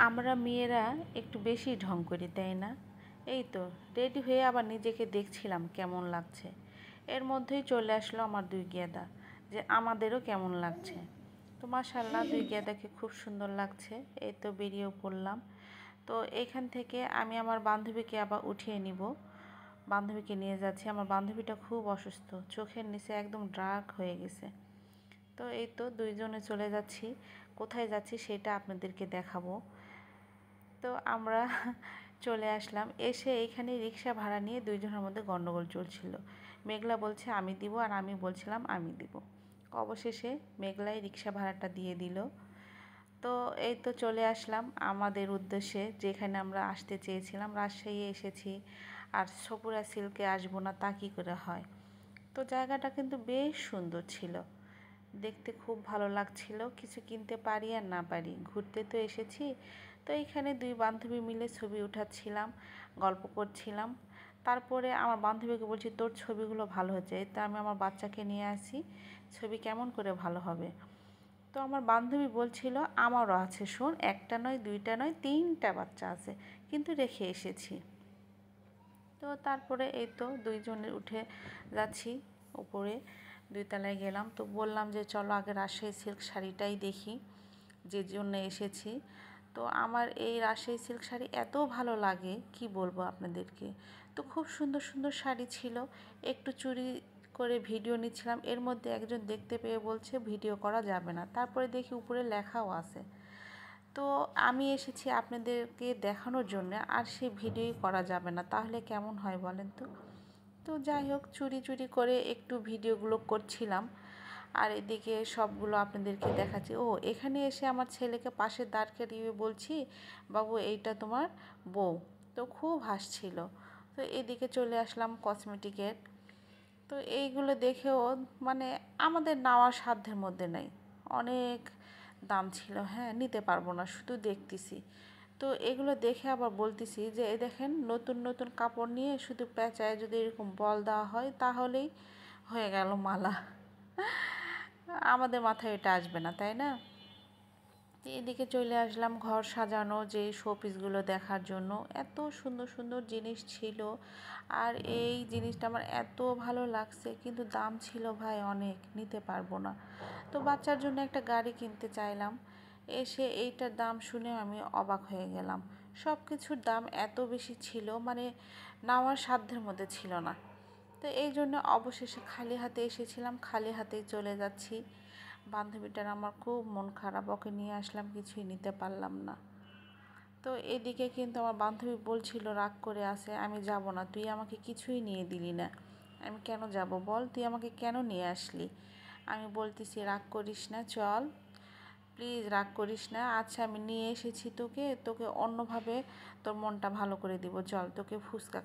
আমরা মেয়েরা একটু বেশি ঢং করি, তাই না? এই তো রেডি হয়ে আবার নিজেকে দেখছিলাম কেমন লাগছে। এর মধ্যেই চলে আসলো আমার দুই গেঁদা, যে আমাদেরও কেমন লাগছে। তো মাশাআল্লাহ, দুই গেঁদাকে খুব সুন্দর লাগছে। এই তো বেরিয়েও পড়লাম। তো এখান থেকে আমি আমার বান্ধবীকে আবার উঠিয়ে নিব। বান্ধবীকে নিয়ে যাচ্ছি। আমার বান্ধবীটা খুব অসুস্থ, চোখের নিচে একদম ডার্ক হয়ে গেছে। তো এই তো দুইজনে চলে যাচ্ছি। কোথায় যাচ্ছি সেটা আপনাদেরকে দেখাবো। তো আমরা চলে আসলাম। এসে এইখানে রিক্সা ভাড়া নিয়ে দুইজনের মধ্যে গন্ডগোল চলছিল। মেঘলা বলছে আমি দিব, আর আমি বলছিলাম আমি দিব। অবশেষে মেঘলাই রিক্সা ভাড়াটা দিয়ে দিল। তো এই তো চলে আসলাম আমাদের উদ্দেশ্যে, যেখানে আমরা আসতে চেয়েছিলাম। রাজশাহী এসেছি, আর সপুরা সিল্কে আসবো না তা কী করে হয়। তো জায়গাটা কিন্তু বেশ সুন্দর ছিল, দেখতে খুব ভালো লাগছিল। কিছু কিনতে পারি আর না পারি, ঘুরতে তো এসেছি। তো এইখানে দুই বান্ধবী মিলে ছবি উঠাচ্ছিলাম, গল্প করছিলাম। তারপরে আমার বান্ধবীকে বলছি তোর ছবিগুলো ভালো হচ্ছে, তো আমি আমার বাচ্চাকে নিয়ে আসি, ছবি কেমন করে ভালো হবে। তো আমার বান্ধবী বলছিল আমারও আছে, শোন, একটা নয় দুইটা নয় তিনটা বাচ্চা আছে, কিন্তু রেখে এসেছি। তো তারপরে এই তো দুইজনে উঠে যাচ্ছি উপরে, দুই তলায় গেলাম। তো বললাম যে চলো আগে রাজশাহী সিল্ক শাড়িটাই দেখি, যে জন্য এসেছি। তো আমার এই রাজশাহী সিল্ক শাড়ি এত ভালো লাগে কি বলবো আপনাদেরকে। তো খুব সুন্দর সুন্দর শাড়ি ছিল। একটু চুরি করে ভিডিও নিচ্ছিলাম, এর মধ্যে একজন দেখতে পেয়ে বলছে ভিডিও করা যাবে না। তারপরে দেখি উপরে লেখাও আছে। তো আমি এসেছি আপনাদেরকে দেখানোর জন্য, আর সে ভিডিওই করা যাবে না, তাহলে কেমন হয় বলেন তো। তো যাই হোক, চুরি চুরি করে একটু ভিডিওগুলো করছিলাম, আর এদিকে সবগুলো আপনাদেরকে দেখাচ্ছি। ও, এখানে এসে আমার ছেলেকে পাশে দাঁড় করিয়ে বলছি বাবু এইটা তোমার বউ। তো খুব হাসছিল। তো এদিকে চলে আসলাম কসমেটিকের। তো এইগুলো দেখেও মানে আমাদের নেওয়ার সাধ্যের মধ্যে নেই, অনেক দাম ছিল। হ্যাঁ, নিতে পারবো না, শুধু দেখতেছি। তো এগুলো দেখে আবার বলতেছি যে এই দেখেন, নতুন নতুন কাপড় নিয়ে শুধু পেঁচায় যদি এরকম বল দেওয়া হয় তাহলেই হয়ে গেল মালা। আমাদের মাথায় এটা আসবে না, তাই না? এদিকে চলে আসলাম ঘর সাজানো যে শোপিসগুলো দেখার জন্য। এত সুন্দর সুন্দর জিনিস ছিল, আর এই জিনিসটা আমার এত ভালো লাগছে, কিন্তু দাম ছিল ভাই অনেক, নিতে পারবো না। তো বাচ্চার জন্য একটা গাড়ি কিনতে চাইলাম, এসে এইটার দাম শুনে আমি অবাক হয়ে গেলাম। সব কিছুর দাম এত বেশি ছিল, মানে নেওয়ার সাধ্যের মধ্যে ছিল না। তো এই জন্য অবশেষে খালি হাতে এসেছিলাম, খালি হাতেই চলে যাচ্ছি। বান্ধবীটার আমার খুব মন খারাপ, ওকে নিয়ে আসলাম, কিছুই নিতে পারলাম না। তো এদিকে কিন্তু আমার বান্ধবী বলছিল রাগ করে আসে, আমি যাব না, তুই আমাকে কিছুই নিয়ে দিলি না। আমি কেন যাব বল, তুই আমাকে কেন নিয়ে আসলি। আমি বলতেছি রাগ করিস না, চল প্লিজ, রাগ করিস না। আচ্ছা আমি নিয়ে এসেছি তোকে, তোকে অন্যভাবে তোর মনটা ভালো করে দিব, চল তোকে ফুচকা